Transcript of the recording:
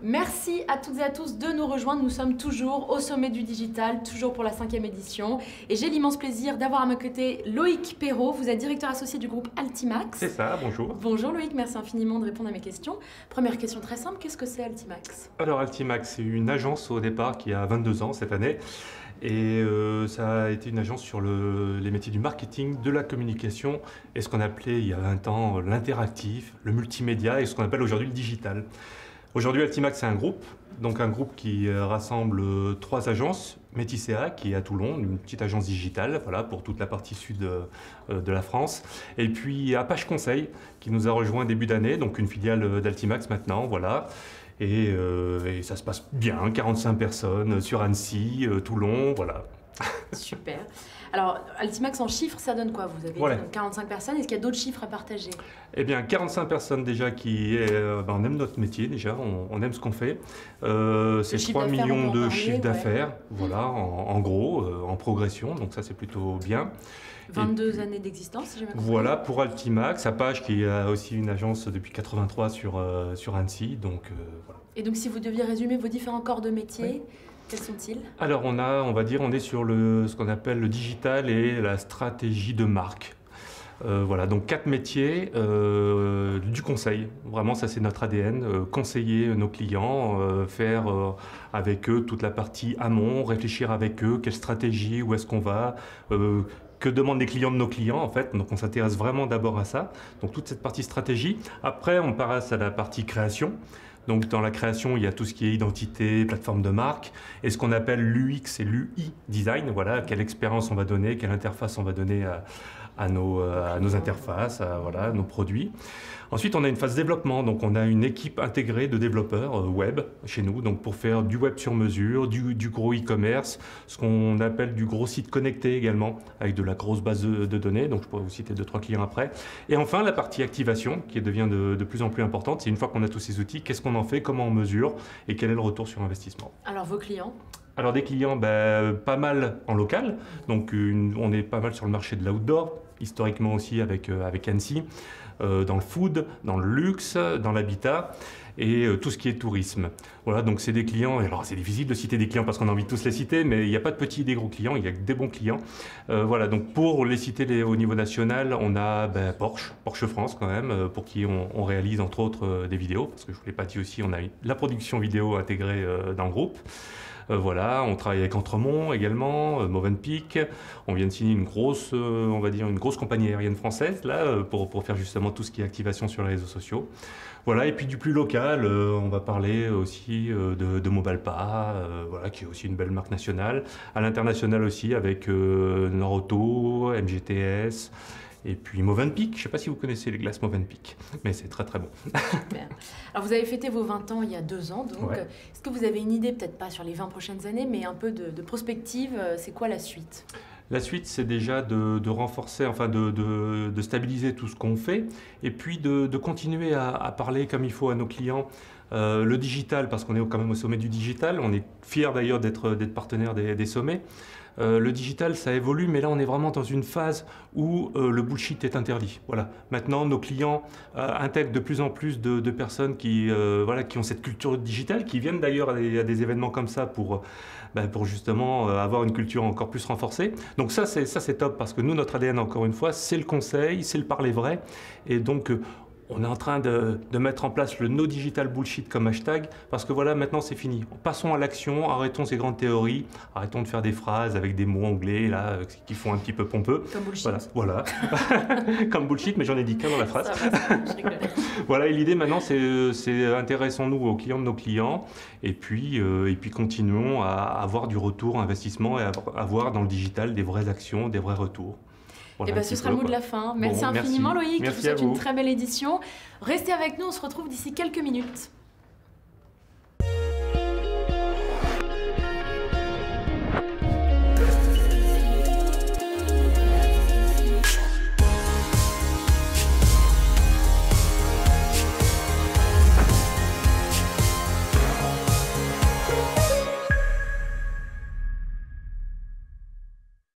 Merci à toutes et à tous de nous rejoindre. Nous sommes toujours au sommet du digital, toujours pour la 5e édition. Et j'ai l'immense plaisir d'avoir à mes côtés Loïc Perrault. Vous êtes directeur associé du groupe Altimax. C'est ça, bonjour. Bonjour Loïc, merci infiniment de répondre à mes questions. Première question très simple, qu'est-ce que c'est Altimax? Alors Altimax, c'est une agence au départ qui a 22 ans cette année. Et ça a été une agence sur les métiers du marketing, de la communication et ce qu'on appelait il y a 20 ans l'interactif, le multimédia et ce qu'on appelle aujourd'hui le digital. Aujourd'hui, Altimax, c'est un groupe qui rassemble 3 agences. Métis.CA, qui est à Toulon, une petite agence digitale, voilà, pour toute la partie sud de la France. Et puis Apache Conseil, qui nous a rejoint début d'année, donc une filiale d'Altimax maintenant, voilà. Et ça se passe bien, 45 personnes sur Annecy, Toulon, voilà. Super. Alors, Altimax en chiffres, ça donne quoi? Vous avez Ouais. dit 45 personnes, est-ce qu'il y a d'autres chiffres à partager? Eh bien, 45 personnes déjà on aime notre métier déjà, on aime ce qu'on fait. C'est chiffre 3 d'affaires, on millions peut en de parler, chiffre ouais. d'affaires, voilà, en gros, en progression, donc ça c'est plutôt bien. 22 années d'existence, si j'ai bien compris. Voilà pour Altimax, Apache qui a aussi une agence depuis 83 sur Annecy, donc voilà. Et donc, si vous deviez résumer vos différents corps de métier, Oui. quels sont-ils? Alors on est sur ce qu'on appelle le digital et la stratégie de marque. Voilà, donc 4 métiers, du conseil, vraiment ça c'est notre ADN, conseiller nos clients, faire avec eux toute la partie amont, réfléchir avec eux, quelle stratégie, où est-ce qu'on va, que demandent les clients de nos clients en fait, donc on s'intéresse vraiment d'abord à ça, donc toute cette partie stratégie. Après on passe à la partie création. Donc dans la création, il y a tout ce qui est identité, plateforme de marque, et ce qu'on appelle l'UX et l'UI design, voilà, quelle expérience on va donner, quelle interface on va donner à nos interfaces, à nos produits. Ensuite, on a une phase développement, donc on a une équipe intégrée de développeurs web chez nous, donc pour faire du web sur mesure, du gros e-commerce, ce qu'on appelle du gros site connecté également, avec de la grosse base de données, donc je pourrais vous citer 2-3 clients après. Et enfin, la partie activation, qui devient de plus en plus importante, c'est une fois qu'on a tous ces outils, qu'est-ce qu'on en fait, comment on mesure, et quel est le retour sur investissement. Alors, vos clients? Alors des clients, pas mal en local, donc on est pas mal sur le marché de l'outdoor, historiquement aussi avec Annecy, dans le food, dans le luxe, dans l'habitat et tout ce qui est tourisme. Voilà, donc c'est des clients, alors c'est difficile de citer des clients parce qu'on a envie de tous les citer, mais il n'y a pas de petits et des gros clients, il y a que des bons clients. Voilà, donc pour les citer au niveau national, on a Porsche France quand même, pour qui on réalise entre autres des vidéos, parce que je ne vous l'ai pas dit aussi, on a la production vidéo intégrée dans le groupe. Voilà, on travaille avec Entremont également, Movenpick. On vient de signer une grosse compagnie aérienne française là pour faire justement tout ce qui est activation sur les réseaux sociaux. Voilà, et puis du plus local, on va parler aussi de Mobalpa, voilà, qui est aussi une belle marque nationale. À l'international aussi avec Norauto, MGTS. Et puis Movenpick, je ne sais pas si vous connaissez les glaces Movenpick, mais c'est très très bon. Super. Alors vous avez fêté vos 20 ans il y a 2 ans, donc Ouais. est-ce que vous avez une idée, peut-être pas sur les 20 prochaines années, mais un peu de prospective, c'est quoi la suite? La suite, c'est déjà de renforcer, enfin de stabiliser tout ce qu'on fait, et puis de continuer à parler comme il faut à nos clients. Le digital, parce qu'on est quand même au sommet du digital, on est fiers d'ailleurs d'être partenaire des sommets. Le digital, ça évolue, mais là, on est vraiment dans une phase où le bullshit est interdit. Voilà. Maintenant, nos clients intègrent de plus en plus de personnes qui ont cette culture digitale, qui viennent d'ailleurs à des événements comme ça pour justement avoir une culture encore plus renforcée. Donc ça, c'est top, parce que nous, notre ADN, encore une fois, c'est le conseil, c'est le parler vrai. Et donc, on est en train de mettre en place le No Digital Bullshit comme hashtag, parce que voilà, maintenant c'est fini. Passons à l'action, arrêtons ces grandes théories, arrêtons de faire des phrases avec des mots anglais là, qui font un petit peu pompeux. Comme bullshit. Voilà. Comme bullshit, mais j'en ai dit qu'un dans la phrase. Ça va, je rigole. Voilà, et l'idée maintenant, c'est intéressons-nous aux clients de nos clients, et puis continuons à avoir du retour investissement et à avoir dans le digital des vraies actions, des vrais retours. Et Voilà, ce sera le mot de la fin. Merci infiniment Loïc, je vous Merci souhaite à vous. une très belle édition. Restez avec nous, on se retrouve d'ici quelques minutes.